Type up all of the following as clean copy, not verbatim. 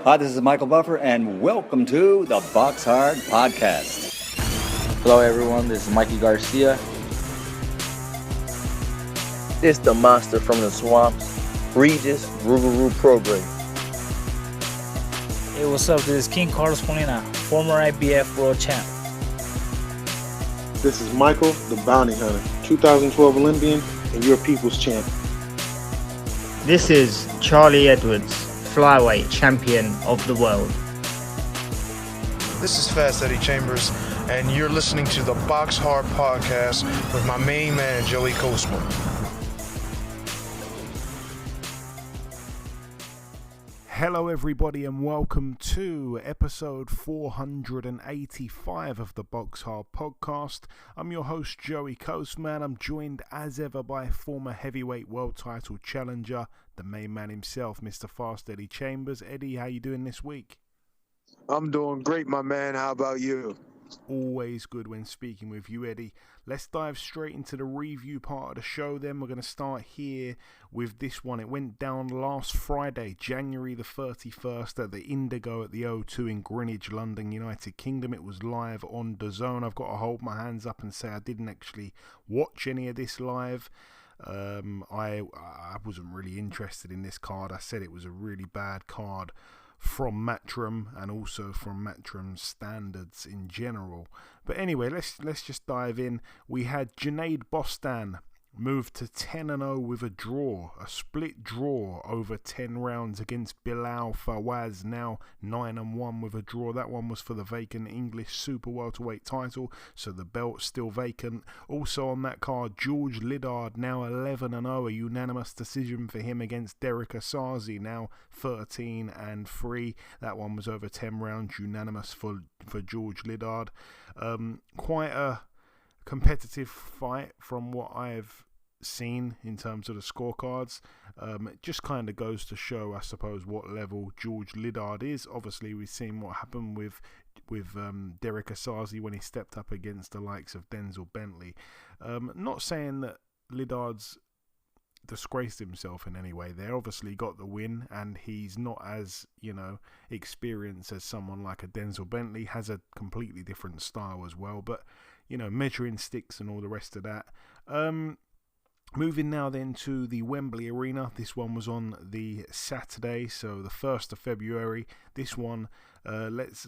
Hi, this is Michael Buffer, and welcome to the BoxHard Podcast. Hello, everyone. This is Mikey Garcia. This the monster from the swamps, Regis Rougarou Program. Hey, what's up? This is King Carlos Molina, former IBF world champ. This is Michael, the Bounty Hunter, 2012 Olympian and your people's champ. This is Charlie Edwards, flyweight champion of the world. This is Fast Eddie Chambers, and you're listening to the BoxHard Podcast with my main man, Joey Coastman. Hello everybody and welcome to episode 485 of the BoxHard Podcast. I'm your host Joey Coastman. I'm joined as ever by former heavyweight world title challenger, the main man himself, Mr. Fast Eddie Chambers. Eddie, how you doing this week? I'm doing great, my man. How about you? Always good when speaking with you, Eddie. Let's dive straight into the review part of the show then. We're going to start here with this one. It went down last Friday, January the 31st at the Indigo at the O2 in Greenwich, London, United Kingdom. It was live on DAZN. I've got to hold my hands up and say I didn't actually watch any of this live. I wasn't really interested in this card. I said it was a really bad card from Matchroom and also from Matchroom's standards in general. But anyway, let's just dive in. We had Junaid Bostan moved to 10-0 with a draw, a split draw over 10 rounds against Bilal Fawaz, now 9-1 with a draw. That one was for the vacant English super welterweight title, so the belt's still vacant. Also on that card, George Liddard, now 11-0, a unanimous decision for him against Derek Asazi, now 13-3. That one was over 10 rounds, unanimous for George Liddard. Quite a competitive fight from what I've seen in terms of the scorecards. It just kind of goes to show, I suppose, what level George Liddard is. Obviously, we've seen what happened with Derek Asazi when he stepped up against the likes of Denzel Bentley. Not saying that Liddard's disgraced himself in any way. They obviously got the win, and he's not as, experienced as someone like a Denzel Bentley, has a completely different style as well, but measuring sticks and all the rest of that. Moving now then to the Wembley Arena. This one was on the Saturday, so the 1st of February. This one, let's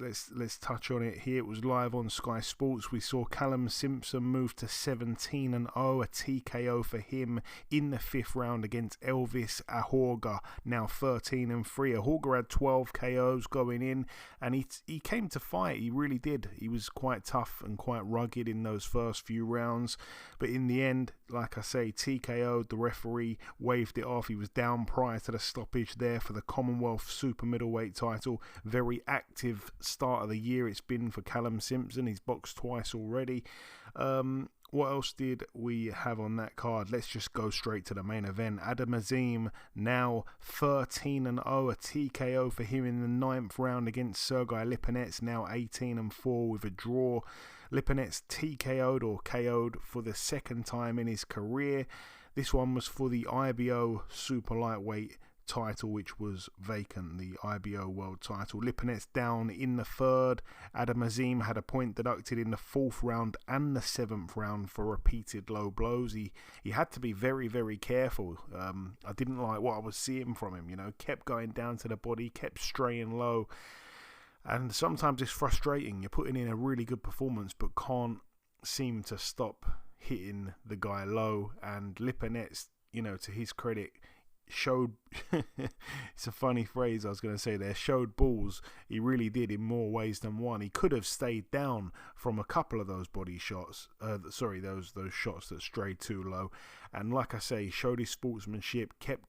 touch on it here. It was live on Sky Sports. We saw Callum Simpson move to 17-0, a TKO for him in the 5th round against Elvis Ahorga, now 13-3. Ahorga had 12 KOs going in, and he came to fight. He really did. He was quite tough and quite rugged in those first few rounds, but in the end, like I say, TKO'd. The referee waved it off. He was down prior to the stoppage there for the Commonwealth Super Middleweight title. Very active start of the year it's been for Callum Simpson. He's boxed twice already. What else did we have on that card? Let's just go straight to the main event. Adam Azim, now 13-0, a TKO for him in the 9th round against Sergei Lipinets, now 18-4 with a draw. Lipinets TKO'd or KO'd for the 2nd time in his career. This one was for the IBO super lightweight title, which was vacant, the IBO world title. Lipinets down in the 3rd. Adam Azim had a point deducted in the 4th round and the 7th round for repeated low blows. He had to be very, very careful. I didn't like what I was seeing from him, kept going down to the body, kept straying low. And sometimes it's frustrating. You're putting in a really good performance but can't seem to stop hitting the guy low. And Lipinets, to his credit, showed it's a funny phrase I was going to say there, showed balls. He really did in more ways than one. He could have stayed down from a couple of those body shots, those shots that strayed too low. And like I say, showed his sportsmanship, kept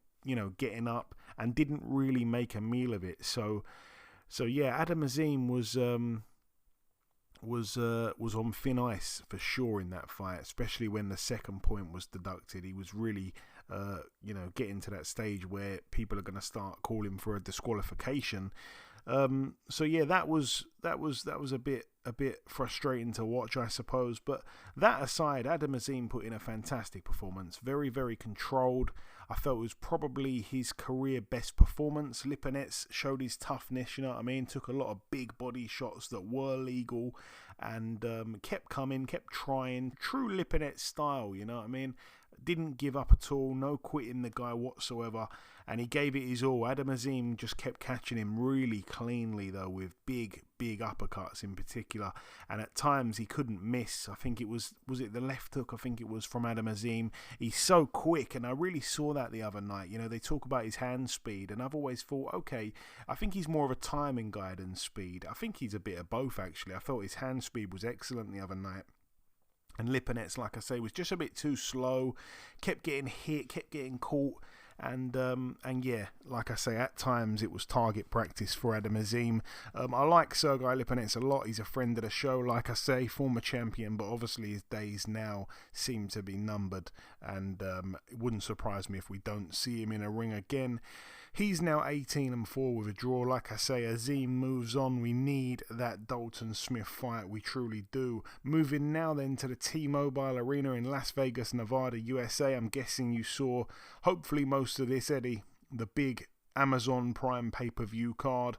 getting up and didn't really make a meal of it. So yeah, Adam Azim was on thin ice for sure in that fight, especially when the 2nd point was deducted. He was really, getting to that stage where people are going to start calling for a disqualification. So yeah, that was a bit frustrating to watch, I suppose. But that aside, Adam Azim put in a fantastic performance. Very, very controlled. I felt it was probably his career best performance. Lipinets showed his toughness, you know what I mean? Took a lot of big body shots that were legal and kept coming, kept trying. True Lipinets style, you know what I mean? Didn't give up at all, no quitting the guy whatsoever, and he gave it his all. Adam Azim just kept catching him really cleanly though, with big uppercuts in particular, and at times he couldn't miss. I think it was it the left hook, I think it was, from Adam Azim. He's so quick, and I really saw that the other night. You know, they talk about his hand speed, and I've always thought, okay, I think he's more of a timing guy than speed. I think he's a bit of both, actually. I felt his hand speed was excellent the other night. And Lipinets, like I say, was just a bit too slow, kept getting hit, kept getting caught, and yeah, like I say, at times it was target practice for Adam Azim. I like Sergei Lipinets a lot. He's a friend of the show, like I say, former champion, but obviously his days now seem to be numbered, and it wouldn't surprise me if we don't see him in a ring again. He's now 18-4 with a draw. Like I say, Azim moves on. We need that Dalton Smith fight. We truly do. Moving now then to the T-Mobile Arena in Las Vegas, Nevada, USA. I'm guessing you saw, hopefully, most of this, Eddie. The big Amazon Prime pay-per-view card.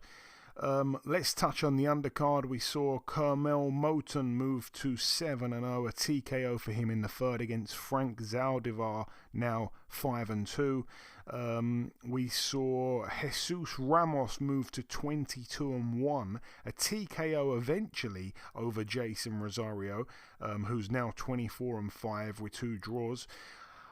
Let's touch on the undercard. We saw Kermel Moton move to 7-0, a TKO for him in the third against Frank Zaldivar, now 5-2. We saw Jesus Ramos move to 22-1, a TKO eventually over Jason Rosario, who's now 24-5 with 2 draws.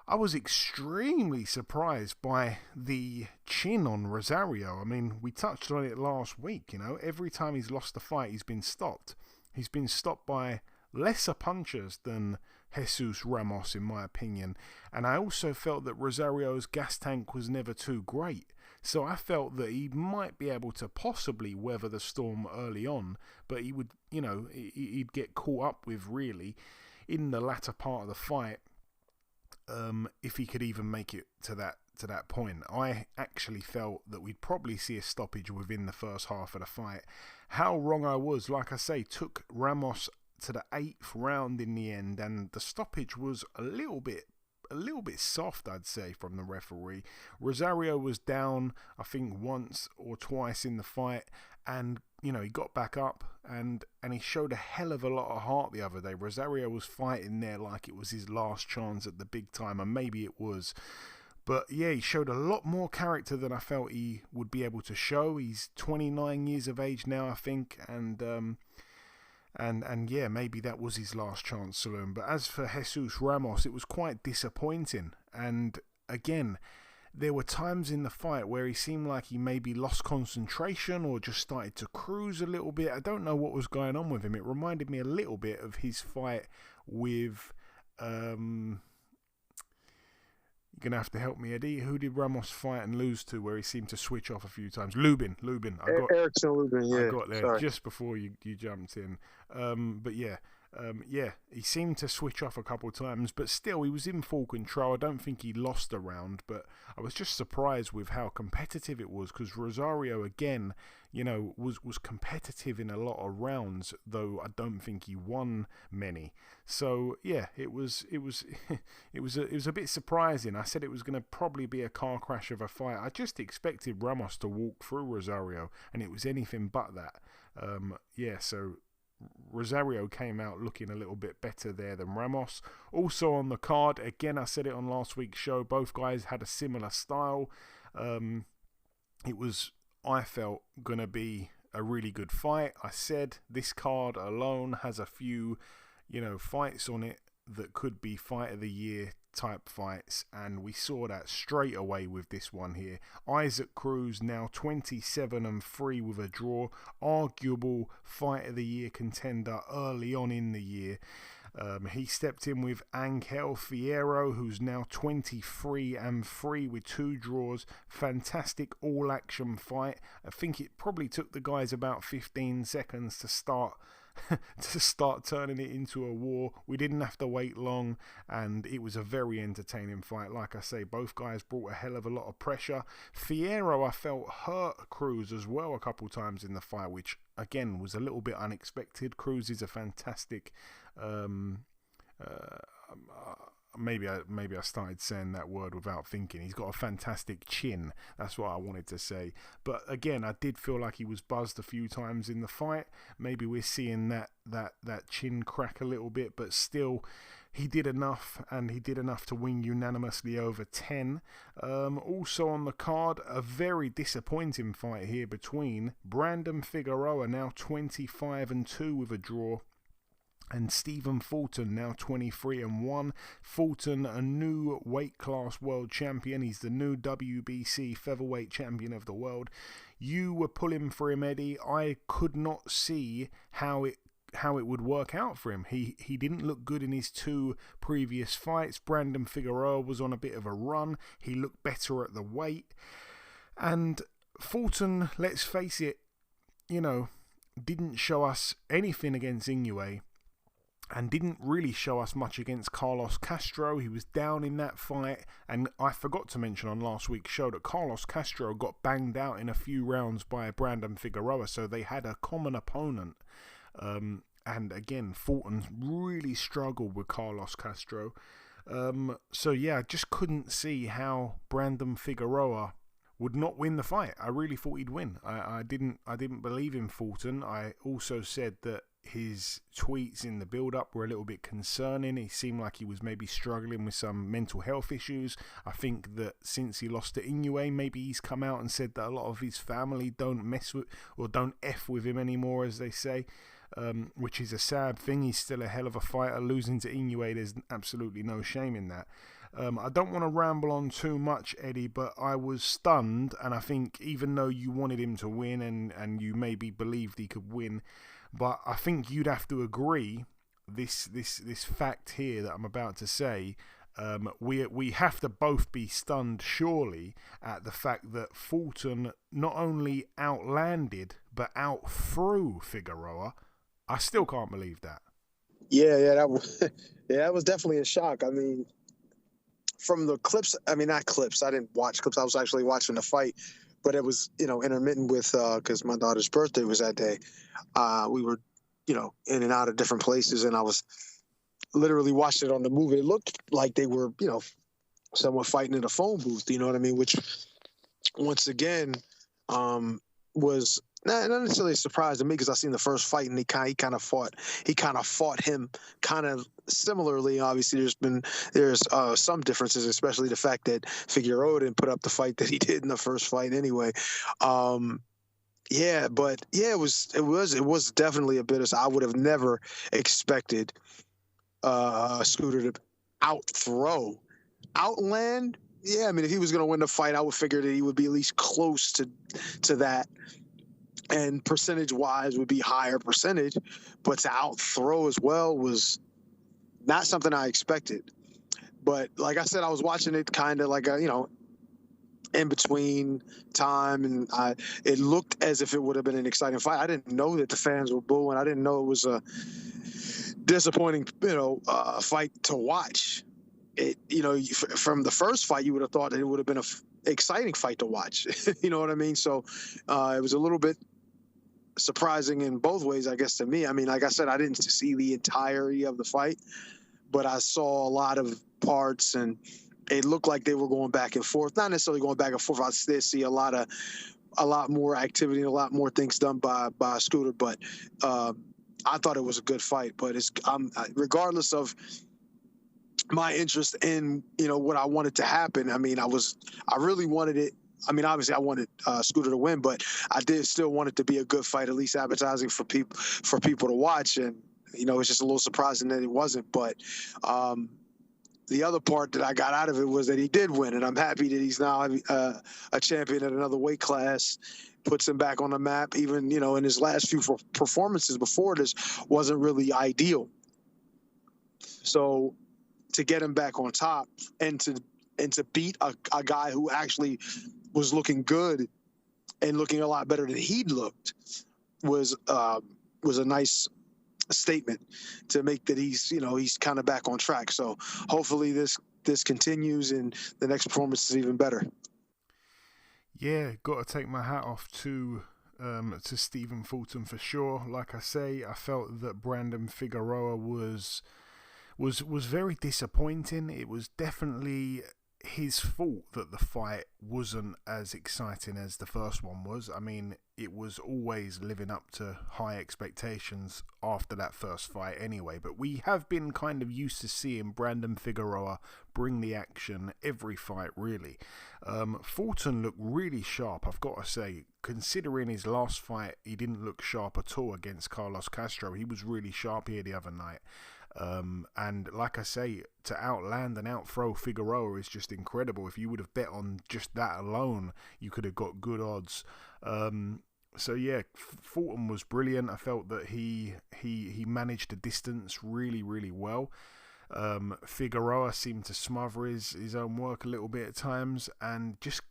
I was extremely surprised by the chin on Rosario. I mean, we touched on it last week, you know. Every time he's lost a fight, he's been stopped. He's been stopped by lesser punchers than Jesus Ramos, in my opinion. And I also felt that Rosario's gas tank was never too great. So I felt that he might be able to possibly weather the storm early on, but he would, you know, he'd get caught up with, really, in the latter part of the fight. If he could even make it to that point. I actually felt that we'd probably see a stoppage within the first half of the fight. How wrong I was, like I say, took Ramos to the 8th round in the end, and the stoppage was a little bit soft, I'd say, from the referee. Rosario was down, I think, once or twice in the fight, and you know, he got back up and he showed a hell of a lot of heart the other day. Rosario was fighting there like it was his last chance at the big time, and maybe it was. But yeah, he showed a lot more character than I felt he would be able to show. He's 29 years of age now, I think, and yeah, maybe that was his last chance, Saloon. But as for Jesus Ramos, it was quite disappointing. And again, there were times in the fight where he seemed like he maybe lost concentration or just started to cruise a little bit. I don't know what was going on with him. It reminded me a little bit of his fight with... you're going to have to help me, Eddie. Who did Ramos fight and lose to where he seemed to switch off a few times? Lubin. Erickson Lubin, yeah. I got there Sorry. just before you jumped in. But yeah. He seemed to switch off a couple of times, but still, he was in full control. I don't think he lost a round, but I was just surprised with how competitive it was, because Rosario, again, you know, was competitive in a lot of rounds, though I don't think he won many. So yeah, it was a bit surprising. I said it was going to probably be a car crash of a fight. I just expected Ramos to walk through Rosario, and it was anything but that. So Rosario came out looking a little bit better there than Ramos. Also on the card, again, I said it on last week's show, both guys had a similar style. It was, I felt, going to be a really good fight. I said this card alone has a few, you know, fights on it that could be fight of the year type fights, and we saw that straight away with this one here. Isaac Cruz now 27-3 with a draw, arguable fight of the year contender early on in the year. He stepped in with Angel Fierro, who's now 23-3 with 2 draws. Fantastic all-action fight. I think it probably took the guys about 15 seconds to start to start turning it into a war. We didn't have to wait long, and it was a very entertaining fight. Like I say, both guys brought a hell of a lot of pressure. Fierro, I felt, hurt Cruz as well a couple times in the fight, which again was a little bit unexpected. Cruz is a fantastic maybe I started saying that word without thinking. He's got a fantastic chin. That's what I wanted to say. But again, I did feel like he was buzzed a few times in the fight. Maybe we're seeing that chin crack a little bit, but still, he did enough, and he did enough to win unanimously over 10. Also on the card, a very disappointing fight here between Brandon Figueroa, now 25-2 with a draw, and Stephen Fulton, now 23-1. Fulton, a new weight class world champion. He's the new WBC featherweight champion of the world. You were pulling for him, Eddie. I could not see how it would work out for him. He didn't look good in his 2 previous fights. Brandon Figueroa was on a bit of a run. He looked better at the weight. And Fulton, let's face it, didn't show us anything against Inoue, and didn't really show us much against Carlos Castro. He was down in that fight, and I forgot to mention on last week's show that Carlos Castro got banged out in a few rounds by Brandon Figueroa, so they had a common opponent. And again, Fulton really struggled with Carlos Castro. So yeah, I just couldn't see how Brandon Figueroa would not win the fight. I really thought he'd win. I didn't believe in Fulton. I also said that his tweets in the build-up were a little bit concerning. He seemed like he was maybe struggling with some mental health issues. I think that since he lost to Inoue, maybe he's come out and said that a lot of his family don't mess with, or don't F with him anymore, as they say, which is a sad thing. He's still a hell of a fighter. Losing to Inoue, there's absolutely no shame in that. I don't want to ramble on too much, Eddie, but I was stunned, and I think even though you wanted him to win and you maybe believed he could win, but I think you'd have to agree this fact here that I'm about to say. We have to both be stunned, surely, at the fact that Fulton not only outlanded but outthrew Figueroa. I still can't believe that. Yeah, that was definitely a shock. I mean, from the clips, not clips. I didn't watch clips. I was actually watching the fight. But it was, intermittent with, because my daughter's birthday was that day. We were, in and out of different places, and I was literally watching it on the movie. It looked like they were, someone fighting in a phone booth, you know what I mean? Which, once again, was not necessarily a surprise to me, because I seen the first fight, and he kind of fought him kind of similarly. Obviously, there's some differences, especially the fact that Figueroa didn't put up the fight that he did in the first fight anyway. It was definitely a bit of, I would have never expected Scooter to outland. Yeah, I mean, if he was going to win the fight, I would figure that he would be at least close to that. And percentage-wise would be higher percentage, but to outthrow as well was not something I expected. But like I said, I was watching it kind of like in between time, and it looked as if it would have been an exciting fight. I didn't know that the fans were booing. I didn't know it was a disappointing, fight to watch. From the first fight, you would have thought that it would have been an exciting fight to watch. You know what I mean? So it was a little bit surprising in both ways, I guess, to me. I mean, like I said, I didn't see the entirety of the fight, but I saw a lot of parts, and it looked like they were going back and forth. Not necessarily going back and forth. I did see a lot more activity and a lot more things done by Scooter, but I thought it was a good fight. But regardless of my interest in, what I wanted to happen. I mean, I really wanted it. I mean, obviously I wanted Scooter to win, but I did still want it to be a good fight, at least advertising for people to watch. And, it's just a little surprising that it wasn't. But the other part that I got out of it was that he did win. And I'm happy that he's now a champion at another weight class, puts him back on the map. Even, in his last few performances before this wasn't really ideal. So to get him back on top and to beat a guy who actually was looking good and looking a lot better than he'd looked was a nice statement to make that he's kind of back on track. So hopefully this continues and the next performance is even better. Yeah, got to take my hat off to Stephen Fulton for sure. Like I say, I felt that Brandon Figueroa was very disappointing. It was definitely his fault that the fight wasn't as exciting as the first one was. I mean, it was always living up to high expectations after that first fight anyway, but we have been kind of used to seeing Brandon Figueroa bring the action every fight, really. Fulton looked really sharp, I've got to say. Considering his last fight, he didn't look sharp at all against Carlos Castro. He was really sharp here the other night. And like I say, to outland and outthrow Figueroa is just incredible. If you would have bet on just that alone, you could have got good odds. So yeah, Fulton was brilliant. I felt that he managed the distance really, really well. Figueroa seemed to smother his own work a little bit at times, and just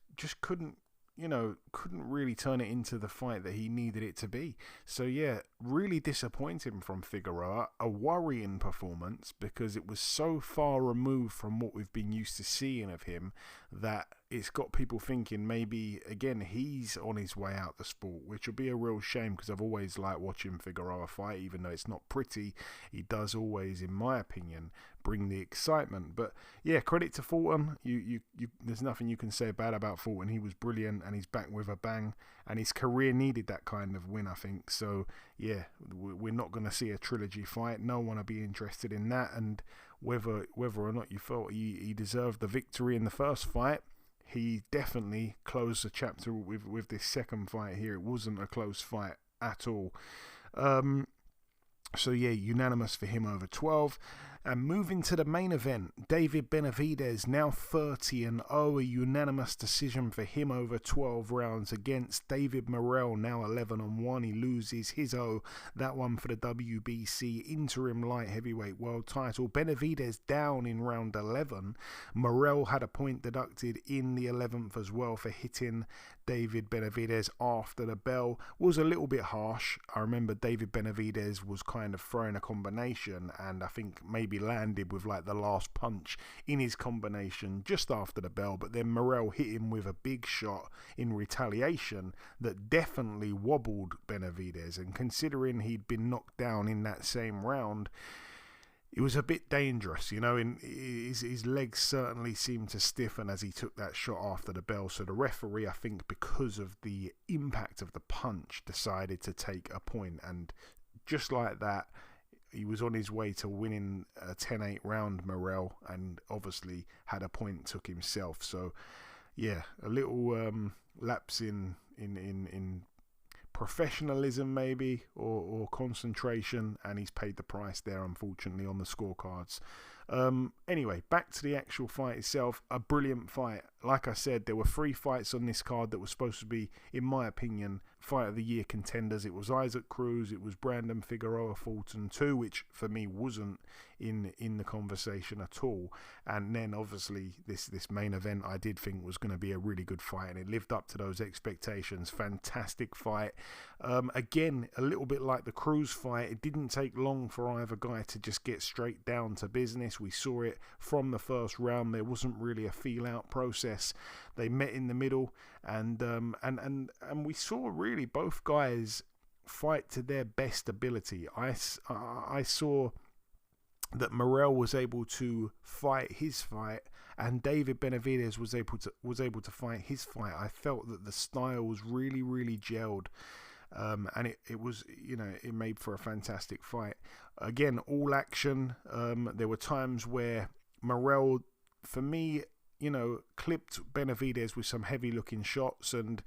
couldn't really turn it into the fight that he needed it to be. So yeah, really disappointing from Figueroa. A worrying performance because it was so far removed from what we've been used to seeing of him that it's got people thinking maybe, again, he's on his way out the sport, which will be a real shame because I've always liked watching Figueroa fight, even though it's not pretty. He does always, in my opinion, bring the excitement. But yeah, credit to Fulton. You there's nothing you can say bad about Fulton. He was brilliant and he's back with a bang, and his career needed that kind of win, I think. So yeah, we're not going to see a trilogy fight. No one will be interested in that, and whether or not you felt he deserved the victory in the first fight, he definitely closed the chapter with this second fight here. It wasn't a close fight at all. So yeah, unanimous for him over 12. And moving to the main event, David Benavidez, now 30-0, a unanimous decision for him over 12 rounds against David Morrell, now 11-1. He loses his that one for the WBC interim light heavyweight world title. Benavidez down in round 11. Morrell had a point deducted in the 11th as well for hitting David Benavidez after the bell. Was a little bit harsh. I remember David Benavidez was kind of throwing a combination, and I think maybe landed with like the last punch in his combination just after the bell, but then Morrell hit him with a big shot in retaliation that definitely wobbled Benavidez, and considering he'd been knocked down in that same round, it was a bit dangerous, and his legs certainly seemed to stiffen as he took that shot after the bell. So the referee, I think because of the impact of the punch, decided to take a point, and just like that, he was on his way to winning a 10-8 round, Morrell, and obviously had a point took himself. So yeah, a little lapse in professionalism maybe, or concentration, and he's paid the price there, unfortunately, on the scorecards. Anyway, back to the actual fight itself. A brilliant fight. Like I said, there were 3 fights on this card that were supposed to be, in my opinion, Fight of the Year contenders. It was Isaac Cruz, it was Brandon Figueroa Fulton 2, which for me wasn't in the conversation at all. And then obviously this main event I did think was going to be a really good fight, and it lived up to those expectations. Fantastic fight. Again, a little bit like the Cruz fight, it didn't take long for either guy to just get straight down to business. We saw it from the first round. There wasn't really a feel-out process. They met in the middle, and we saw really both guys fight to their best ability. I saw that Morrell was able to fight his fight, and David Benavidez was able to fight his fight. I felt that the style was really, really gelled. And it was, it made for a fantastic fight. Again, all action. There were times where Morrell, for me, clipped Benavidez with some heavy looking shots, and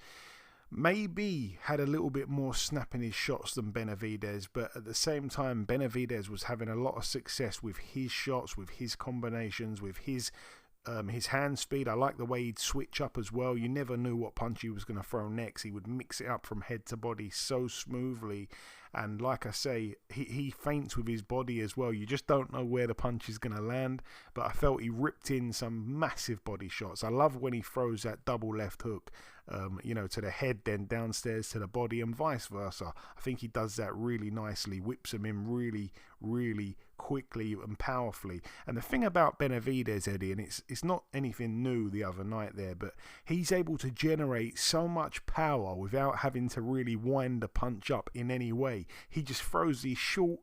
maybe had a little bit more snap in his shots than Benavidez, but at the same time, Benavidez was having a lot of success with his shots, with his combinations, with his His hand speed, I like the way he'd switch up as well. You never knew what punch he was going to throw next. He would mix it up from head to body so smoothly. And like I say, he feints with his body as well. You just don't know where the punch is going to land. But I felt he ripped in some massive body shots. I love when he throws that double left hook, to the head, then downstairs to the body, and vice versa. I think he does that really nicely, whips him in really, really quickly and powerfully. And the thing about Benavidez, Eddie, and it's not anything new the other night there, but he's able to generate so much power without having to really wind the punch up in any way. He just throws these short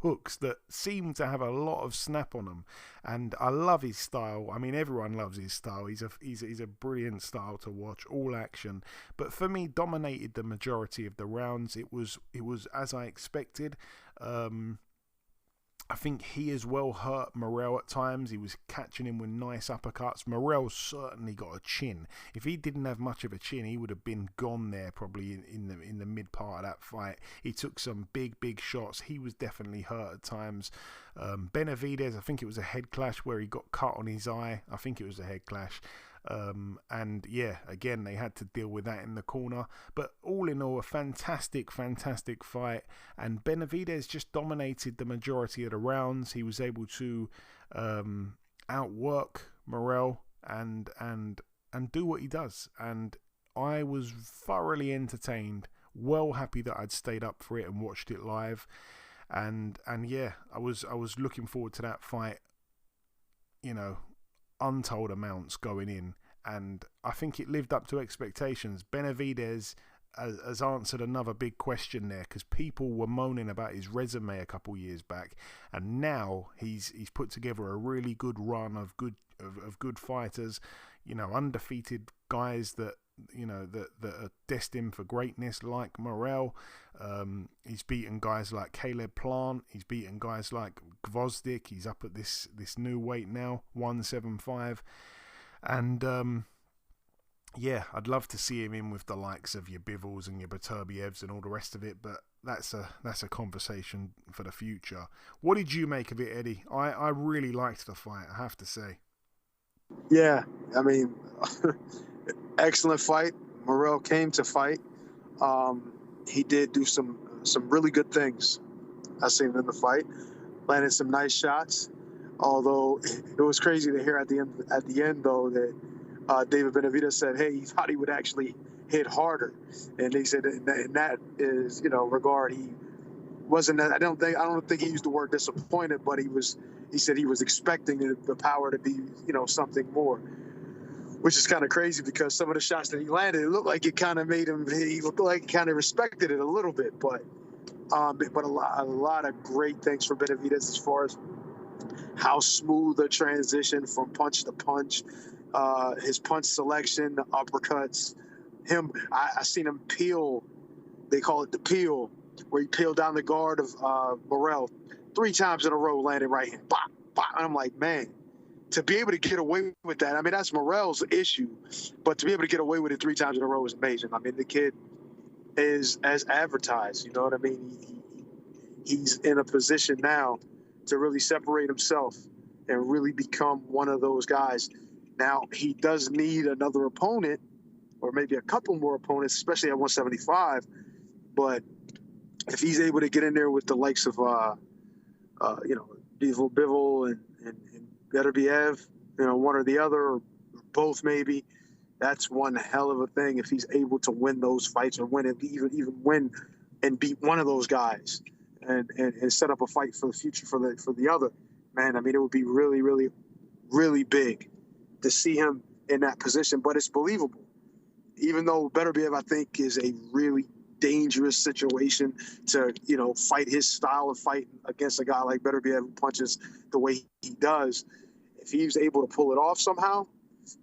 hooks that seem to have a lot of snap on them, and I love his style. I mean, everyone loves his style. He's a brilliant style to watch, all action. But for me, dominated the majority of the rounds. It was as I expected. I think he as well hurt Morrell at times. He was catching him with nice uppercuts. Morrell certainly got a chin. If he didn't have much of a chin, he would have been gone there probably in the mid part of that fight. He took some big shots. He was definitely hurt at times. Benavidez, I think it was a head clash where he got cut on his eye. I think it was a head clash. And yeah, again, they had to deal with that in the corner. But all in all, a fantastic fight. And Benavidez just dominated the majority of the rounds. He was able to outwork Morrell and do what he does. And I was thoroughly entertained. Well happy that I'd stayed up for it and watched it live. And yeah, I was looking forward to that fight. Untold amounts going in, and I think it lived up to expectations. Benavidez has answered another big question there, because people were moaning about his resume a couple years back, and now he's put together a really good run of good fighters, undefeated guys that are destined for greatness, like Morrell. He's beaten guys like Caleb Plant. He's beaten guys like Gvozdyk. He's up at this new weight now, 175. And yeah, I'd love to see him in with the likes of your Bivals and your Beterbievs and all the rest of it, but that's a conversation for the future. What did you make of it, Eddie? I really liked the fight, I have to say. Yeah, I mean, excellent fight. Morrell came to fight. He did do some really good things. I seen him in the fight, landed some nice shots. Although it was crazy to hear at the end though that David Benavidez said, "Hey, he thought he would actually hit harder," and he said, in that is regard, he wasn't. I don't think he used the word disappointed, but he said he was expecting the power to be something more. Which is kind of crazy, because some of the shots that he landed, it looked like it kind of made him. He looked like he kind of respected it a little bit, but a lot of great things for Benavidez as far as how smooth the transition from punch to punch, his punch selection, the uppercuts. I seen him peel. They call it the peel, where he peeled down the guard of Morrell 3 times in a row, landed right hand. Bop, bop. And I'm like, man. To be able to get away with that, I mean, that's Morrell's issue, but to be able to get away with it 3 times in a row is amazing. I mean, the kid is as advertised, you know what I mean? He's in a position now to really separate himself and really become one of those guys. Now, he does need another opponent, or maybe a couple more opponents, especially at 175, but if he's able to get in there with the likes of, Bivol and Beterbiev, one or the other, or both maybe, that's one hell of a thing if he's able to win those fights, or even win and beat one of those guys and set up a fight for the future for the other. Man, I mean, it would be really, really, really big to see him in that position, but it's believable. Even though Beterbiev, I think, is a really dangerous situation to, fight his style of fight against a guy like Beterbiev who punches the way he does. If he's able to pull it off somehow,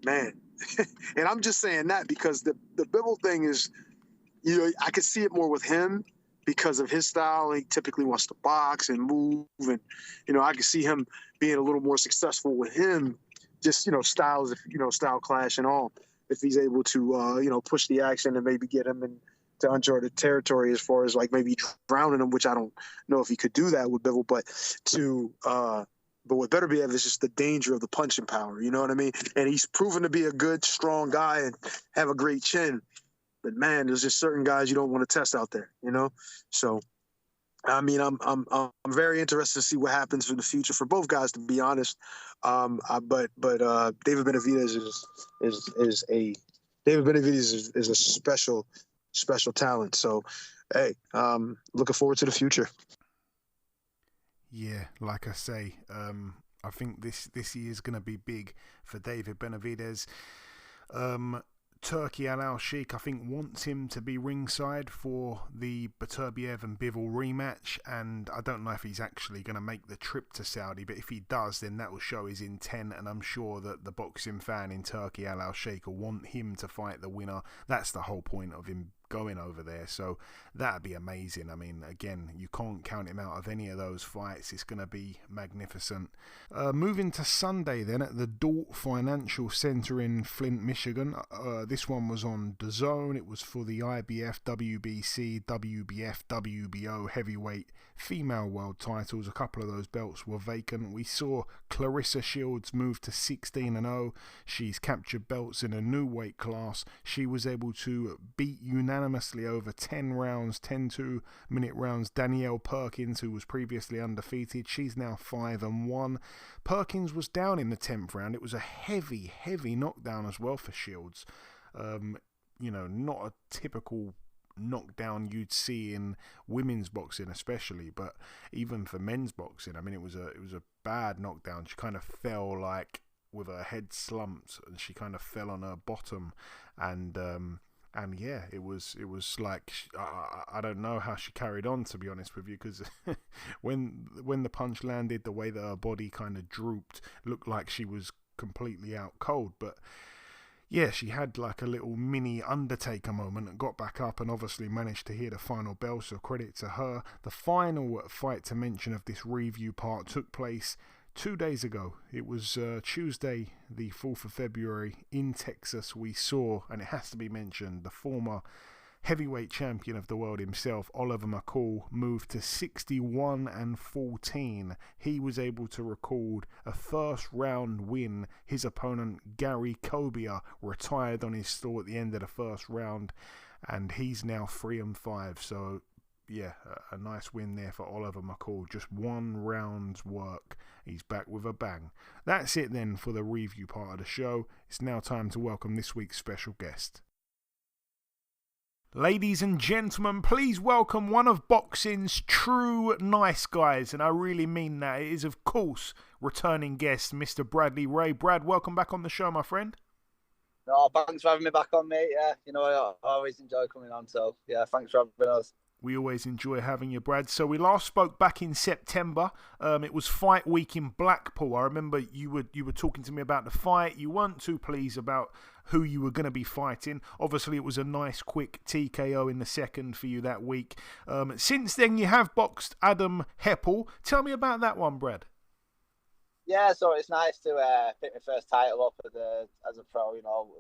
man. And I'm just saying that because the Bivol thing is, I could see it more with him because of his style. He typically wants to box and move, and I could see him being a little more successful with him. Just styles, style clash and all. If he's able to push the action and maybe get him into uncharted territory as far as like maybe drowning him, which I don't know if he could do that with Bivol, but to But with Beterbiev, it's just the danger of the punching power. You know what I mean? And he's proven to be a good, strong guy and have a great chin. But man, there's just certain guys you don't want to test out there. You know, so. I mean, I'm very interested to see what happens in the future for both guys, to be honest. But David Benavidez is a special talent. So, hey, looking forward to the future. Yeah, like I say, I think this year is going to be big for David Benavidez. Turki Al Sheikh, I think, wants him to be ringside for the Beterbiev and Bivol rematch, and I don't know if he's actually going to make the trip to Saudi, but if he does, then that will show his intent, and I'm sure that the boxing fan in Turki Al Sheikh will want him to fight the winner. That's the whole point of him going over there, so that'd be amazing. I mean, again, you can't count him out of any of those fights. It's going to be magnificent. Moving to Sunday then, at the Dort Financial Center in Flint, Michigan. This one was on DAZN. It was for the IBF, WBC, WBF, WBO heavyweight female world titles. A couple of those belts were vacant. We saw Clarissa Shields move to 16-0. She's captured belts in a new weight class. She was able to beat unanimously over 10 rounds, 10 2-minute rounds, Danielle Perkins, who was previously undefeated. She's now 5-1. Perkins was down in the 10th round. It was a heavy knockdown as well for Shields. Not a typical knockdown you'd see in women's boxing especially, but even for men's boxing, I mean, it was a bad knockdown. She kind of fell like with her head slumped, and she kind of fell on her bottom, and yeah, it was like, I don't know how she carried on, to be honest with you, because when the punch landed, the way that her body kind of drooped, looked like she was completely out cold. But yeah, she had like a little mini Undertaker moment and got back up and obviously managed to hear the final bell, so credit to her. The final fight to mention of this review part took place 2 days ago. It was Tuesday, the 4th of February in Texas. We saw, and it has to be mentioned, the former heavyweight champion of the world himself, Oliver McCall, moved to 61-14. He was able to record a first round win. His opponent, Gary Cobia, retired on his stall at the end of the first round, and he's now 3-5. So yeah, a nice win there for Oliver McCall. Just 1 round's work. He's back with a bang. That's it then for the review part of the show. It's now time to welcome this week's special guest. Ladies and gentlemen, please welcome one of boxing's true nice guys, and I really mean that. It is, of course, returning guest, Mr. Bradley Ray. Brad, welcome back on the show, my friend. No, thanks for having me back on, mate. Yeah, I always enjoy coming on, so yeah, thanks for having us. We always enjoy having you, Brad. So we last spoke back in September. It was fight week in Blackpool. I remember you were talking to me about the fight. You weren't too pleased about who you were going to be fighting. Obviously, it was a nice, quick TKO in the second for you that week. Since then, you have boxed Adam Hepple. Tell me about that one, Brad. Yeah, so it's nice to pick my first title up as a pro.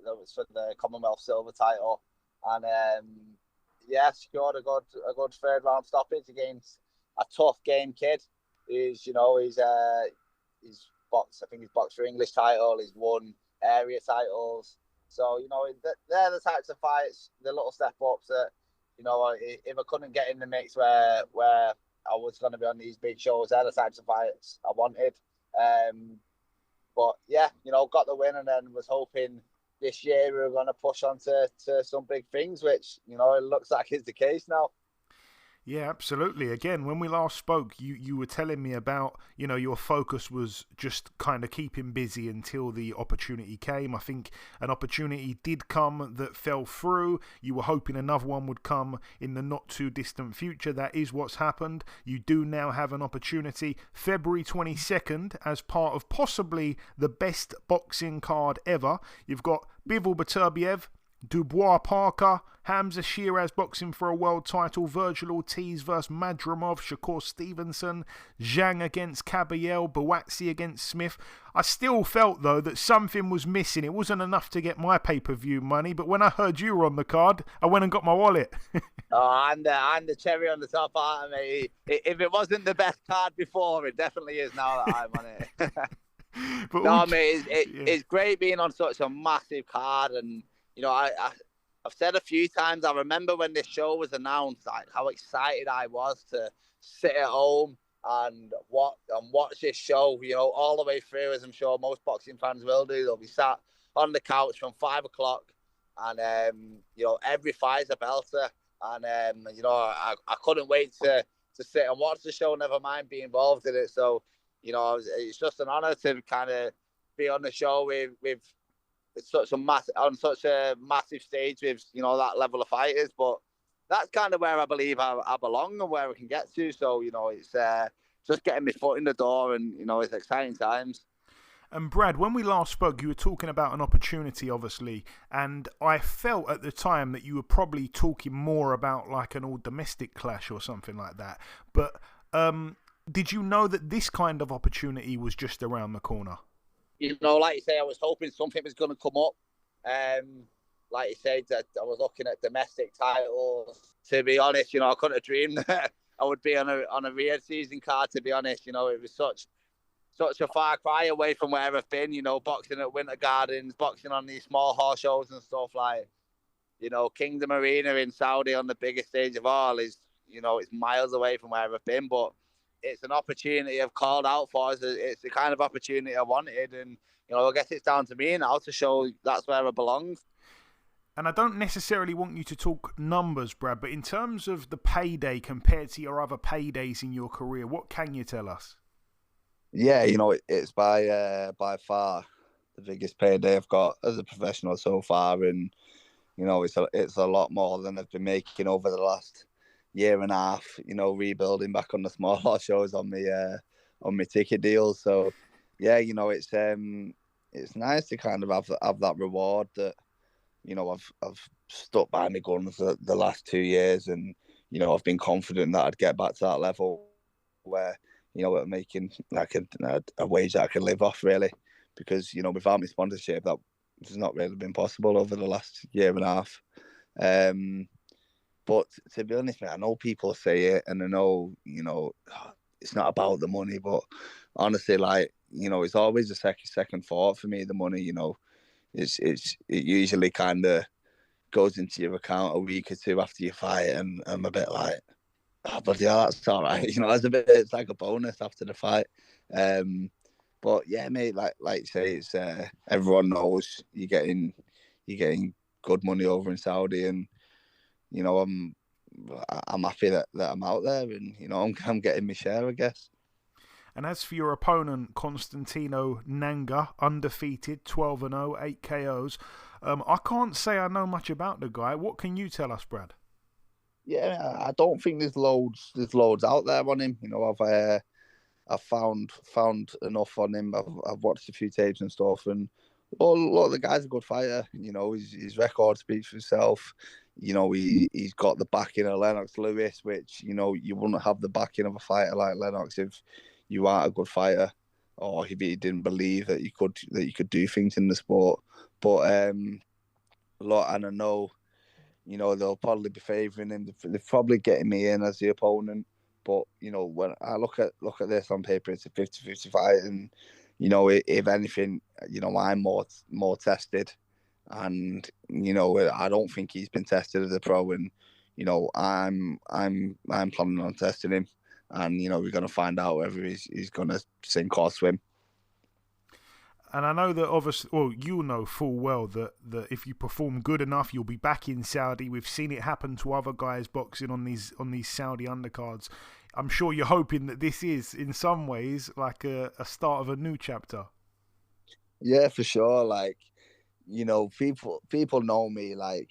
That was for the Commonwealth Silver title, and yeah, scored a good third round stoppage against a tough game kid. He's boxed. I think he's boxed for English title. He's won area titles. So they're the types of fights, the little step ups that if I couldn't get in the mix where I was going to be on these big shows, they're the types of fights I wanted. But yeah, got the win, and then was hoping this year we were going to push on to some big things, which, it looks like is the case now. Yeah, absolutely. Again, when we last spoke, you were telling me about, your focus was just kind of keeping busy until the opportunity came. I think an opportunity did come that fell through. You were hoping another one would come in the not too distant future. That is what's happened. You do now have an opportunity February 22nd as part of possibly the best boxing card ever. You've got Bivol Beterbiev Dubois Parker, Hamza Shiraz boxing for a world title, Virgil Ortiz versus Madrimov, Shakur Stevenson, Zhang against Caballel, Buatsi against Smith. I still felt, though, that something was missing. It wasn't enough to get my pay-per-view money, but when I heard you were on the card, I went and got my wallet. I'm the cherry on the top, aren't I, mate? If it wasn't the best card before, it definitely is now that I'm on it. But no, mate, it's great being on such a massive card, and you know, I've said a few times, I remember when this show was announced, like how excited I was to sit at home and watch this show, you know, all the way through, as I'm sure most boxing fans will do. They'll be sat on the couch from 5 o'clock, and you know, every fight's a belter, and you know, I couldn't wait to sit and watch the show, never mind be involved in it. So, you know, it's just an honor to kind of be on the show with such a massive stage with, you know, that level of fighters. But that's kind of where I believe I belong and where we can get to. So, you know, it's just getting my foot in the door, and, you know, it's exciting times. And Brad, when we last spoke, you were talking about an opportunity, obviously, and I felt at the time that you were probably talking more about like an all-domestic clash or something like that. But did you know that this kind of opportunity was just around the corner? You know, like you say, I was hoping something was going to come up. Like you said, that I was looking at domestic titles. To be honest, you know, I couldn't have dreamed that I would be on a Riyadh season card. To be honest, you know, it was such a far cry away from where I've been. You know, boxing at Winter Gardens, boxing on these small horse shows and stuff like. You know, Kingdom Arena in Saudi on the biggest stage of all is, you know, it's miles away from where I've been, but it's an opportunity I've called out for. It's the kind of opportunity I wanted, and you know, I guess it's down to me now to show that's where I belong. And I don't necessarily want you to talk numbers, Brad, but in terms of the payday compared to your other paydays in your career, what can you tell us? Yeah, you know, it's by far the biggest payday I've got as a professional so far, and you know, it's a lot more than I've been making over the last year and a half, you know, rebuilding back on the smaller shows on my ticket deals. So yeah, you know, it's nice to kind of have that reward that, you know, I've stuck by my guns the last 2 years, and you know, I've been confident that I'd get back to that level where, you know, I'm making like a wage that I can live off, really, because, you know, without my sponsorship, that has not really been possible over the last year and a half. But to be honest, man, I know people say it, and I know, you know, it's not about the money, but honestly, like, you know, it's always a second thought for me, the money. You know, it usually kind of goes into your account a week or two after you fight, and I'm a bit like, oh, but yeah, that's all right. You know, it's like a bonus after the fight. But yeah, mate, like you say, it's everyone knows you're getting good money over in Saudi, and you know, I'm happy that I'm out there, and you know, I'm getting my share, I guess. And as for your opponent, Constantino Nanga, undefeated, 12-0, 8 KOs. I can't say I know much about the guy. What can you tell us, Brad? Yeah, I don't think there's loads out there on him. You know, I've found enough on him. I've watched a few tapes and stuff, and look, the guy's a good fighter. You know, his record speaks for itself. You know, he's got the backing of Lennox Lewis, which, you know, you wouldn't have the backing of a fighter like Lennox if you aren't a good fighter, or if you didn't believe that you could do things in the sport. But look, and I know, you know, they'll probably be favouring him. They're probably getting me in as the opponent. But, you know, when I look at this on paper, it's a 50-50 fight, and you know, if anything, you know, I'm more tested, and you know, I don't think he's been tested as a pro, and you know, I'm planning on testing him, and you know, we're gonna find out whether he's gonna sink or swim. And I know that obviously, well, you'll know full well that if you perform good enough, you'll be back in Saudi. We've seen it happen to other guys boxing on these Saudi undercards. I'm sure you're hoping that this is, in some ways, like a start of a new chapter. Yeah, for sure. Like, you know, people know me. Like,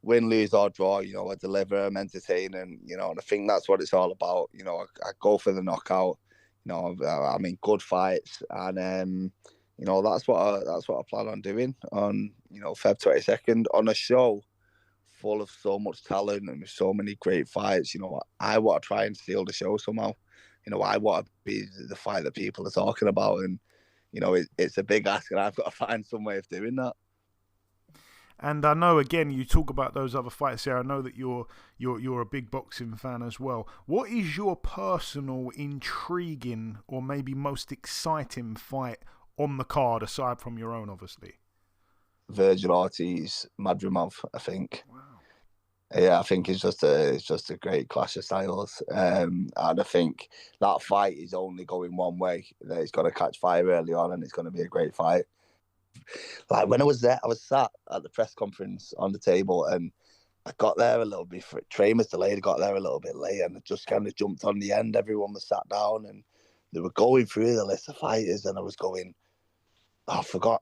win, lose or draw, you know, I deliver, I'm entertaining. You know, and I think that's what it's all about. You know, I go for the knockout. You know, I mean, good fights, and that's what I plan on doing on Feb 22nd on a show full of so much talent and with so many great fights. I want to try and steal the show somehow. I want to be the fight that people are talking about, and it's a big ask, and I've got to find some way of doing that. And I know, again, you talk about those other fights here. I know that you're a big boxing fan as well. What is your personal intriguing or maybe most exciting fight on the card, aside from your own, obviously? Virgil Ortiz, Madrimov, I think. Wow. Yeah, I think it's just a great clash of styles, and I think that fight is only going one way. That it's got to catch fire early on, and it's going to be a great fight. Like when I was there, I was sat at the press conference on the table, and I got there a little bit. Train was delayed. I got there a little bit late, and I just kind of jumped on the end. Everyone was sat down, and they were going through the list of fighters, and I was going, I forgot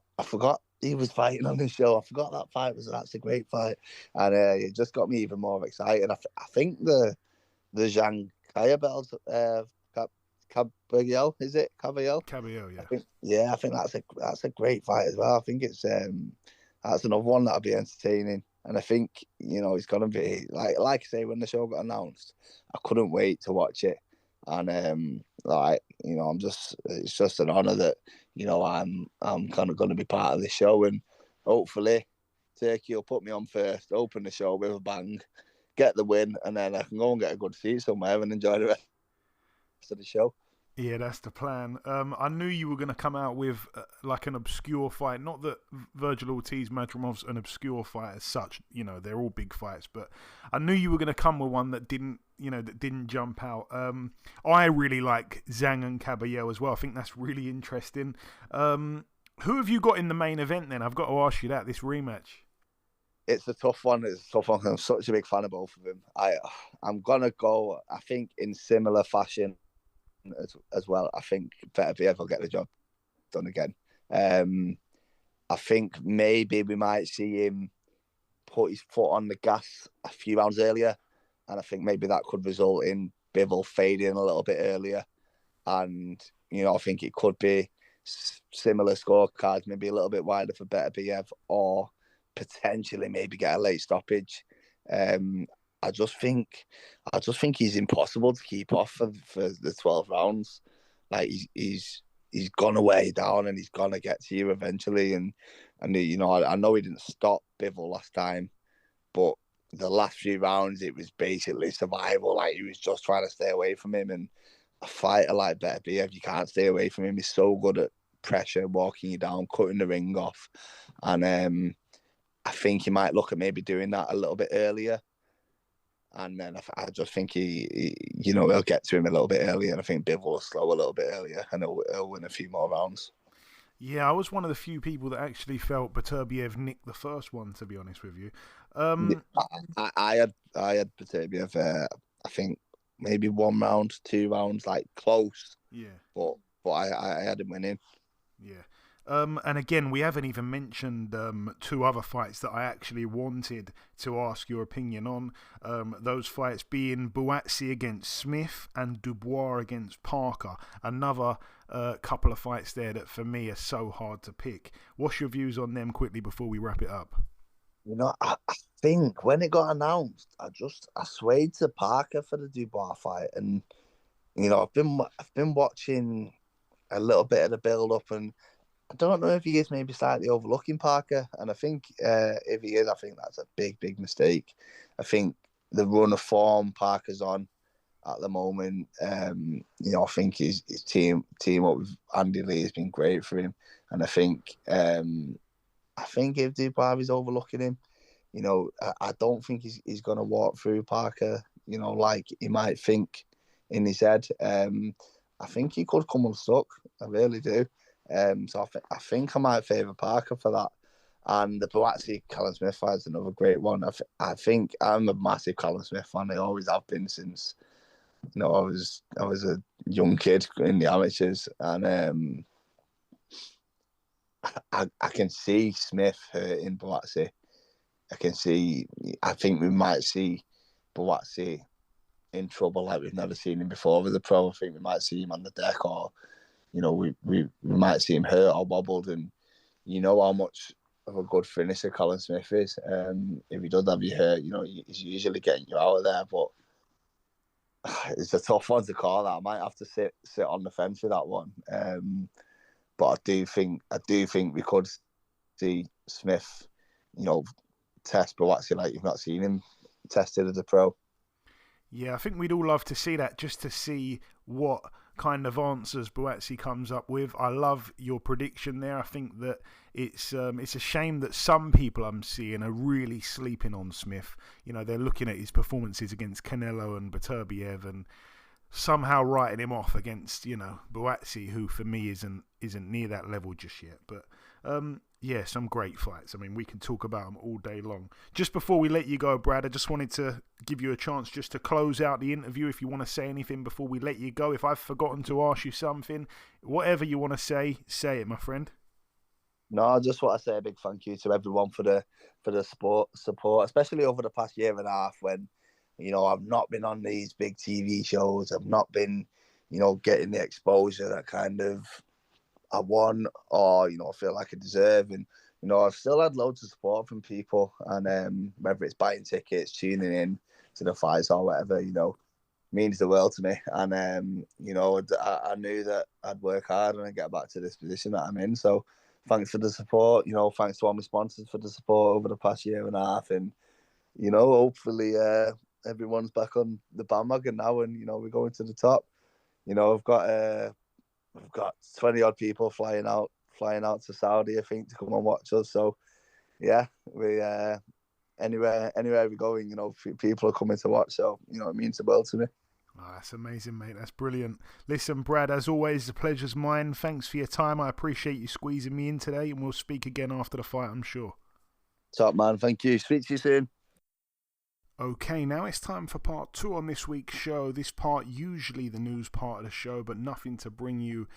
he was fighting on the show. I forgot that fight that's a great fight, and it just got me even more excited. I think the Zhang Kayabel's Caballero, is it Caballero? Caballero, yeah. I think that's a great fight as well. I think it's that's another one that'll be entertaining, and I think it's gonna be like I say, when the show got announced, I couldn't wait to watch it, and it's just an honour that I'm kind of going to be part of the show, and hopefully Turkey will put me on first, open the show with a bang, get the win, and then I can go and get a good seat somewhere and enjoy the rest of the show. Yeah, that's the plan. I knew you were going to come out with like an obscure fight. Not that Virgil Ortiz Madrimov's an obscure fight as such. They're all big fights, but I knew you were going to come with one that didn't jump out. I really like Zhang and Caballero as well. I think that's really interesting. Who have you got in the main event then? I've got to ask you that, this rematch. It's a tough one. I'm such a big fan of both of them. I'm going to go, I think, in similar fashion as well. I think Beterbiev will get the job done again. I think maybe we might see him put his foot on the gas a few rounds earlier, and I think maybe that could result in Bivol fading a little bit earlier. And I think it could be similar scorecards, maybe a little bit wider for Beterbiev, or potentially maybe get a late stoppage. I just think he's impossible to keep off for the 12 rounds. Like he's gonna wear you down, and he's gonna get to you eventually. And I know he didn't stop Bivol last time, but the last few rounds it was basically survival. Like he was just trying to stay away from him. And a fighter like Beterbiev, you can't stay away from him. He's so good at pressure, walking you down, cutting the ring off. And I think he might look at maybe doing that a little bit earlier. And then I just think he'll get to him a little bit earlier, and I think Bivol will slow a little bit earlier, and he'll win a few more rounds. Yeah, I was one of the few people that actually felt Beterbiev nicked the first one, to be honest with you. I had Beterbiev, I think maybe 1 round, 2 rounds, like close. Yeah. But I had him winning. Yeah. And again, we haven't even mentioned 2 other fights that I actually wanted to ask your opinion on. Those fights being Buatsi against Smith and Dubois against Parker. Another couple of fights there that for me are so hard to pick. What's your views on them quickly before we wrap it up? I think when it got announced, I swayed to Parker for the Dubois fight, and I've been watching a little bit of the build up, and I don't know if he is maybe slightly overlooking Parker, and I think if he is, I think that's a big mistake. I think the run of form Parker's on at the moment, I think his team up with Andy Lee has been great for him, and I think if Dubois is overlooking him, I don't think he's going to walk through Parker, like he might think in his head. I think he could come unstuck. I really do. So I think I might favour Parker for that. And the Buatsi Callum Smith fight is another great one. I think I'm a massive Callum Smith fan. I always have been since I was a young kid in the amateurs, and I can see Smith hurting Buatsi. I think we might see Buatsi in trouble like we've never seen him before with the pro. I think we might see him on the deck, or we might see him hurt or wobbled, and you know how much of a good finisher Colin Smith is. If he does have you hurt, he's usually getting you out of there, but it's a tough one to call. That I might have to sit on the fence with that one. But I do think we could see Smith, test Buatsi like you've not seen him tested as a pro. Yeah, I think we'd all love to see that, just to see what kind of answers Buatsi comes up with. I love your prediction there. I think that it's a shame that some people I'm seeing are really sleeping on Smith. They're looking at his performances against Canelo and Beterbiev and somehow writing him off against, Buatsi, who for me isn't near that level just yet. But yeah, some great fights. I mean, we can talk about them all day long. Just before we let you go, Brad, I just wanted to give you a chance just to close out the interview. If you want to say anything before we let you go, if I've forgotten to ask you something, whatever you want to say it, my friend. No, I just want to say a big thank you to everyone for the support, especially over the past year and a half when, I've not been on these big TV shows. I've not been, getting the exposure that kind of I want or, I feel like I deserve. And, I've still had loads of support from people, and whether it's buying tickets, tuning in to the fights or whatever, means the world to me. And, I knew that I'd work hard and I'd get back to this position that I'm in. So thanks for the support, thanks to all my sponsors for the support over the past year and a half. And, hopefully everyone's back on the bandwagon now and, we're going to the top. We've got 20 odd people flying out to Saudi, I think, to come and watch us. So yeah, we anywhere we go, people are coming to watch. So it means the world to me. Oh, that's amazing, mate. That's brilliant. Listen, Brad, as always, the pleasure's mine. Thanks for your time. I appreciate you squeezing me in today, and we'll speak again after the fight, I'm sure. Top man, thank you. Speak to you soon. Okay, now it's time for part 2 on this week's show. This part usually the news part of the show, but nothing to bring you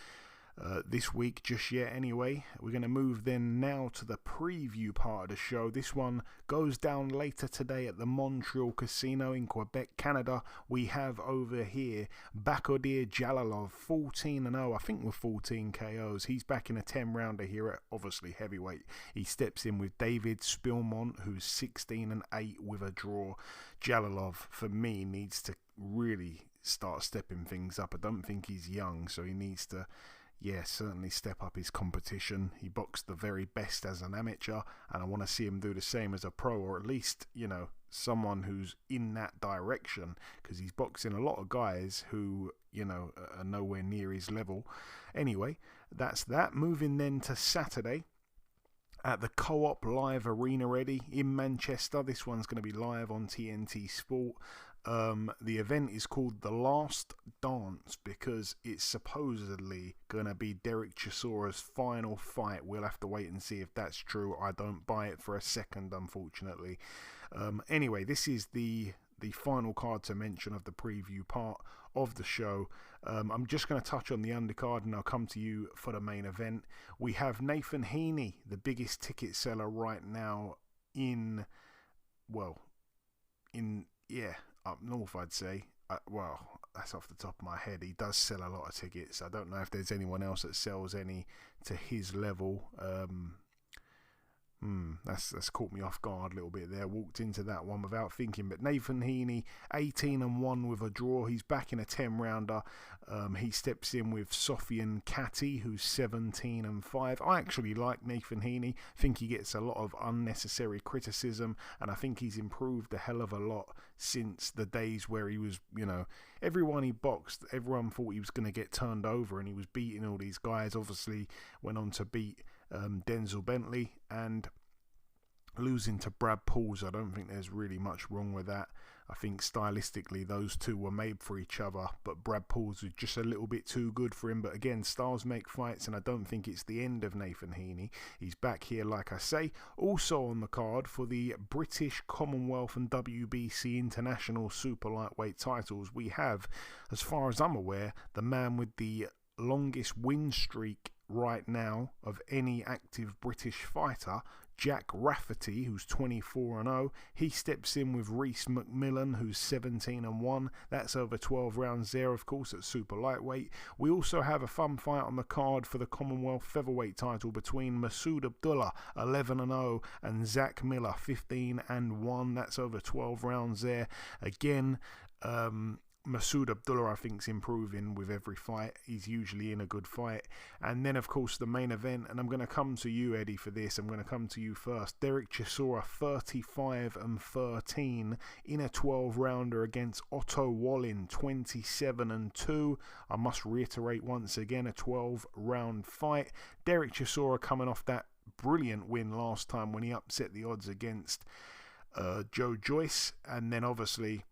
this week just yet anyway. We're going to move then now to the preview part of the show. This one goes down later today at the Montreal Casino in Quebec, Canada. We have over here Bakodir Jalalov, 14-0, I think with 14 KOs. He's back in a 10-rounder here at obviously heavyweight. He steps in with David Spilmont, who's 16-8 with a draw. Jalalov, for me, needs to really start stepping things up. I don't think he's young, so he needs to certainly step up his competition. He boxed the very best as an amateur, and I want to see him do the same as a pro, or at least, someone who's in that direction, because he's boxing a lot of guys who, are nowhere near his level. Anyway, that's that. Moving then to Saturday at the Co-op Live Arena Ready in Manchester. This one's going to be live on TNT Sport. The event is called The Last Dance because it's supposedly going to be Derek Chisora's final fight. We'll have to wait and see if that's true. I don't buy it for a second, unfortunately. Anyway, this is the final card to mention of the preview part of the show. I'm just going to touch on the undercard and I'll come to you for the main event. We have Nathan Heaney, the biggest ticket seller right now up north, I'd say. Well, that's off the top of my head. He does sell a lot of tickets. I don't know if there's anyone else that sells any to his level. That's caught me off guard a little bit there. Walked into that one without thinking. But Nathan Heaney, 18-1 with a draw. He's back in a 10-rounder. He steps in with Sofian Kati, who's 17-5. I actually like Nathan Heaney. I think he gets a lot of unnecessary criticism, and I think he's improved a hell of a lot since the days where he was, everyone he boxed, everyone thought he was going to get turned over, and he was beating all these guys. Obviously, went on to beat Denzel Bentley and losing to Brad Pauls. I don't think there's really much wrong with that. I think stylistically those two were made for each other, but Brad Pauls was just a little bit too good for him. But again, styles make fights, and I don't think it's the end of Nathan Heaney. He's back here, like I say. Also on the card for the British Commonwealth and WBC International Super Lightweight titles, we have, as far as I'm aware, the man with the longest win streak right now of any active British fighter, Jack Rafferty, who's 24-0. He steps in with Reece McMillan, who's 17-1. That's over 12 rounds there, of course, at super lightweight. We also have a fun fight on the card for the Commonwealth featherweight title between Masoud Abdullah, 11-0, and Zach Miller, 15-1. That's over 12 rounds there. Again, Masoud Abdullah, I think, is improving with every fight. He's usually in a good fight. And then, of course, the main event, and I'm going to come to you, Eddie, for this. I'm going to come to you first. Derek Chisora, 35-13 in a 12-rounder against Otto Wallin, 27-2. I must reiterate once again, a 12-round fight. Derek Chisora coming off that brilliant win last time when he upset the odds against Joe Joyce. And then, obviously,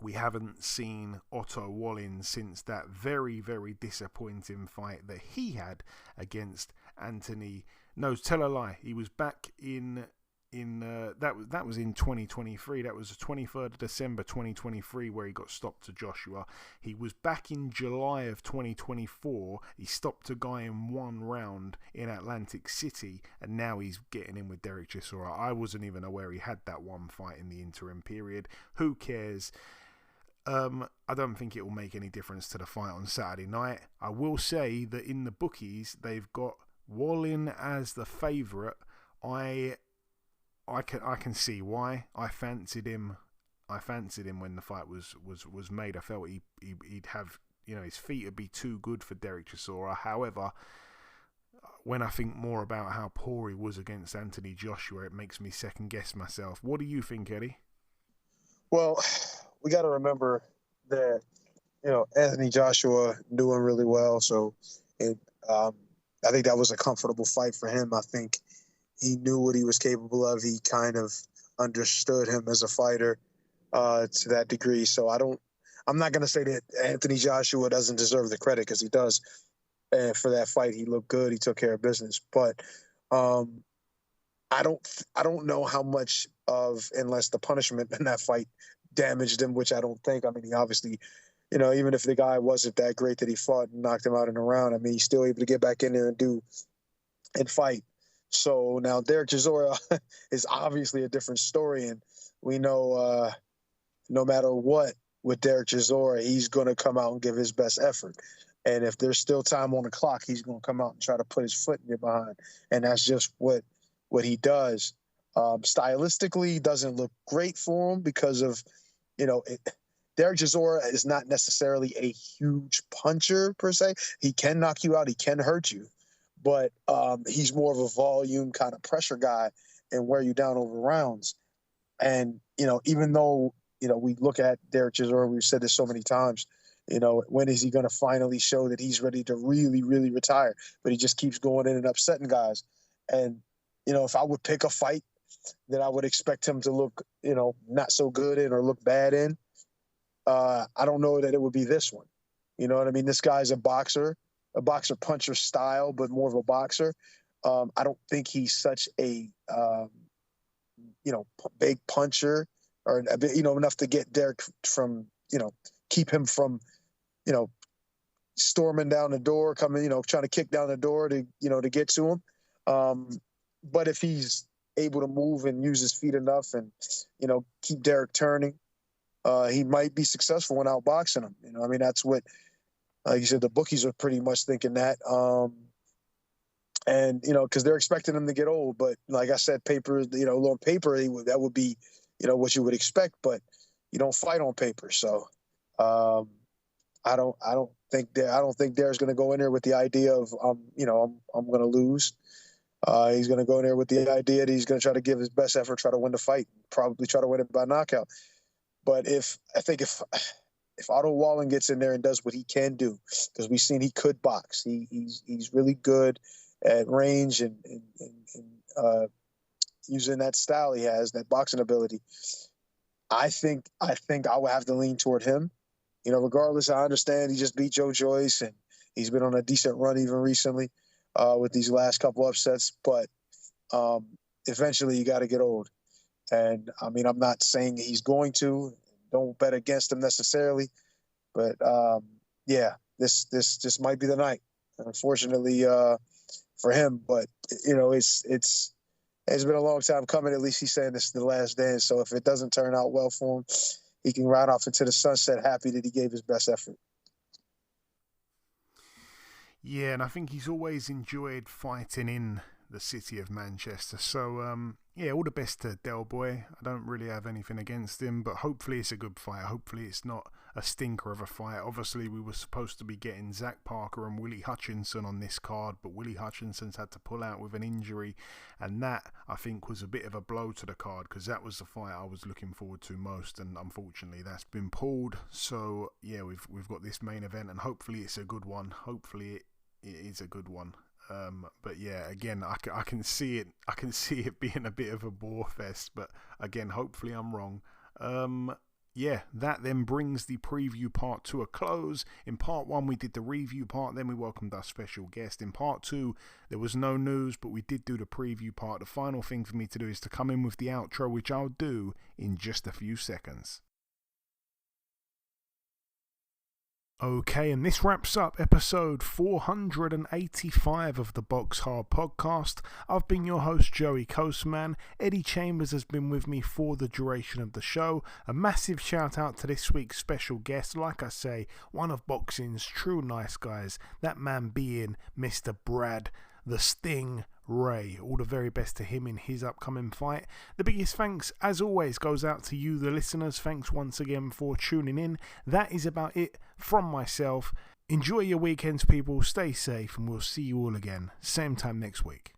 we haven't seen Otto Wallin since that very, very disappointing fight that he had against Anthony. No, tell a lie. He was back in that was in 2023. That was the 23rd of December 2023 where he got stopped to Joshua. He was back in July of 2024. He stopped a guy in one round in Atlantic City, and now he's getting in with Derek Chisora. I wasn't even aware he had that one fight in the interim period. Who cares? I don't think it will make any difference to the fight on Saturday night. I will say that in the bookies, they've got Wallin as the favourite. I can see why. I fancied him when the fight was made. I felt he'd have, his feet would be too good for Derek Chisora. However, when I think more about how poor he was against Anthony Joshua, it makes me second guess myself. What do you think, Eddie? Well, we got to remember that, Anthony Joshua doing really well. So I think that was a comfortable fight for him. I think he knew what he was capable of. He kind of understood him as a fighter to that degree. So I'm not going to say that Anthony Joshua doesn't deserve the credit, because he does. And for that fight, he looked good. He took care of business. But I don't know how much of, unless the punishment in that fight damaged him, which I don't think. I mean, he obviously, even if the guy wasn't that great that he fought and knocked him out in a round, I mean, he's still able to get back in there and fight. So now Derek Chisora is obviously a different story, and we know no matter what with Derek Chisora, he's going to come out and give his best effort. And if there's still time on the clock, he's going to come out and try to put his foot in your behind. And that's just what he does. Stylistically, doesn't look great for him because of, Derek Chisora is not necessarily a huge puncher per se. He can knock you out. He can hurt you. But he's more of a volume kind of pressure guy and wear you down over rounds. And, even though, we look at Derek Chisora, we've said this so many times, when is he going to finally show that he's ready to really, really retire? But he just keeps going in and upsetting guys. And, if I would pick a fight that I would expect him to look, not so good in or look bad in, I don't know that it would be this one. You know what I mean? This guy's a boxer puncher style, but more of a boxer. I don't think he's such a, big puncher or, enough to get Derek from, keep him from, storming down the door, coming, trying to kick down the door to get to him. But if he's able to move and use his feet enough and, keep Derek turning, he might be successful in outboxing him. I mean, that's what, like you said, the bookies are pretty much thinking that. And, because they're expecting him to get old. But like I said, on paper, that would be, what you would expect. But you don't fight on paper. So I don't think Derek's going to go in there with the idea of, I'm going to lose. He's going to go in there with the idea that he's going to try to give his best effort, try to win the fight, probably try to win it by knockout. But if Otto Wallin gets in there and does what he can do, because we've seen he could box, he's really good at range and using that style he has, that boxing ability. I think I would have to lean toward him. Regardless, I understand he just beat Joe Joyce and he's been on a decent run even recently with these last couple upsets. But eventually you got to get old. And, I mean, I'm not saying he's going to. Don't bet against him necessarily. But, this might be the night, unfortunately, for him. But, it's It's been a long time coming. At least he's saying this is the last dance. So if it doesn't turn out well for him, he can ride off into the sunset happy that he gave his best effort. Yeah, and I think he's always enjoyed fighting in the city of Manchester. So, yeah, all the best to Del Boy. I don't really have anything against him, but hopefully it's a good fight. Hopefully it's not a stinker of a fight. Obviously, we were supposed to be getting Zach Parker and Willie Hutchinson on this card, but Willie Hutchinson's had to pull out with an injury, and that, I think, was a bit of a blow to the card, because that was the fight I was looking forward to most, and unfortunately that's been pulled. So, yeah, we've got this main event, and hopefully it's a good one. Hopefully it is a good one. But yeah, again, I can see it. I can see it being a bit of a bore fest. But again, hopefully I'm wrong. Yeah, that then brings the preview part to a close. In part 1, we did the review part. Then we welcomed our special guest. In part 2, there was no news, but we did do the preview part. The final thing for me to do is to come in with the outro, which I'll do in just a few seconds. Okay, and this wraps up episode 485 of the BoxHard Podcast. I've been your host, Joey Coastman. Eddie Chambers has been with me for the duration of the show. A massive shout out to this week's special guest, like I say, one of boxing's true nice guys, that man being Mr. Brad the Sting Ray. All the very best to him in his upcoming fight. The biggest thanks, as always, goes out to you, the listeners. Thanks once again for tuning in. That is about it from myself. Enjoy your weekends, people. Stay safe, and we'll see you all again, same time next week.